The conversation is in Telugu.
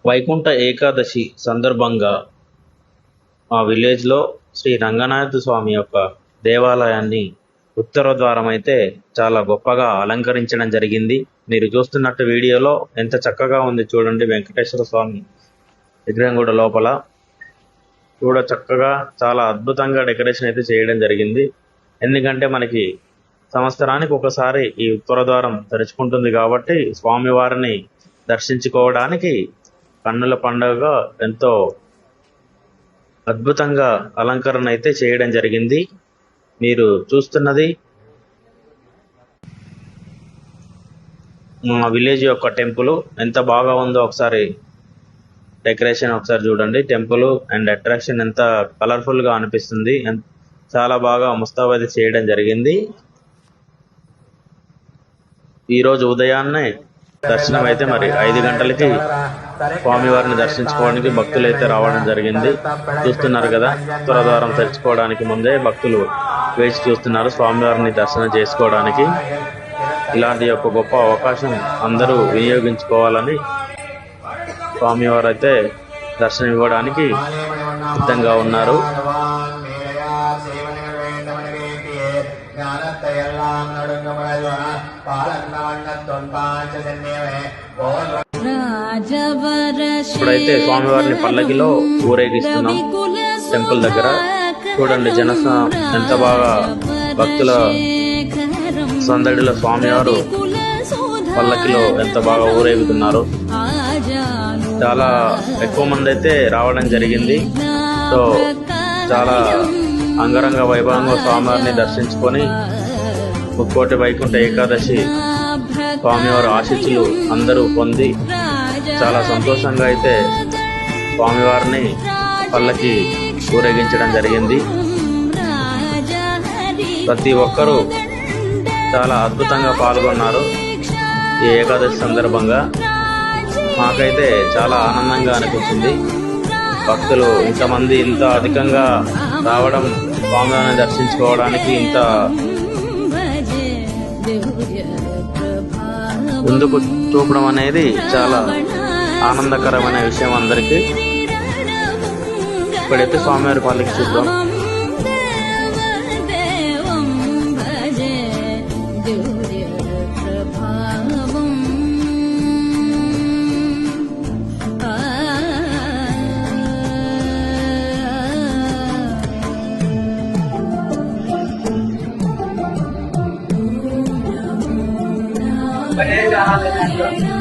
వైకుంఠ ఏకాదశి సందర్భంగా మా విలేజ్లో శ్రీ రంగనాథ స్వామి యొక్క దేవాలయాన్ని ఉత్తర ద్వారం అయితే చాలా గొప్పగా అలంకరించడం జరిగింది. మీరు చూస్తున్నట్టు వీడియోలో ఎంత చక్కగా ఉంది చూడండి. వెంకటేశ్వర స్వామి విగ్రహం కూడా లోపల చూడ చక్కగా చాలా అద్భుతంగా డెకరేషన్ అయితే చేయడం జరిగింది. ఎందుకంటే మనకి సంవత్సరానికి ఒకసారి ఈ ఉత్తర ద్వారం తెరుచుకుంటుంది కాబట్టి స్వామివారిని దర్శించుకోవడానికి కన్నుల పండుగగా ఎంతో అద్భుతంగా అలంకరణ అయితే చేయడం జరిగింది. మీరు చూస్తున్నది మా విలేజ్ యొక్క టెంపుల్ ఎంత బాగా ఉందో ఒకసారి డెకరేషన్ ఒకసారి చూడండి. టెంపుల్ అండ్ అట్రాక్షన్ ఎంత కలర్ఫుల్ గా అనిపిస్తుంది. చాలా బాగా ముస్తాబైతే చేయడం జరిగింది. ఈరోజు ఉదయాన్నే దర్శనం అయితే మరి 5 గంటలకి స్వామివారిని దర్శించుకోవడానికి భక్తులు అయితే రావడం జరిగింది. చూస్తున్నారు కదా, ఉత్తర ద్వారం తెరుచుకోవడానికి ముందే భక్తులు వేచి చూస్తున్నారు స్వామివారిని దర్శనం చేసుకోవడానికి. ఇలాంటి యొక్క గొప్ప అవకాశం అందరూ వినియోగించుకోవాలని స్వామివారు అయితే దర్శనం ఇవ్వడానికి సిద్ధంగా ఉన్నారు. ఇప్పుడైతే స్వామివారిని పల్లకిలో ఊరేగిస్తున్నాం టెంపుల్ దగ్గర. చూడండి ఎంత బాగా భక్తుల సందడిలో స్వామివారు పల్లకిలో ఎంత బాగా ఊరేగుతున్నారు. చాలా ఎక్కువ మంది అయితే రావడం జరిగింది. సో చాలా అంగరంగ వైభవంగా స్వామివారిని దర్శించుకొని ముక్కోటి వైకుంఠ ఏకాదశి స్వామివారి ఆశీస్సులు అందరూ పొంది చాలా సంతోషంగా అయితే స్వామివారిని పల్లకి ఊరేగించడం జరిగింది. ప్రతి ఒక్కరూ చాలా అద్భుతంగా పాల్గొన్నారు ఈ ఏకాదశి సందర్భంగా. మాకైతే చాలా ఆనందంగా అనిపించింది. భక్తులు ఇంతమంది ఇంత అధికంగా రావడం, స్వామివారిని దర్శించుకోవడానికి ఇంత ముందుకు చూపడం అనేది చాలా ఆనందకరమైన విషయం అందరికీ. ఇప్పుడైతే స్వామివారి పల్లకి చూద్దాం. Banyak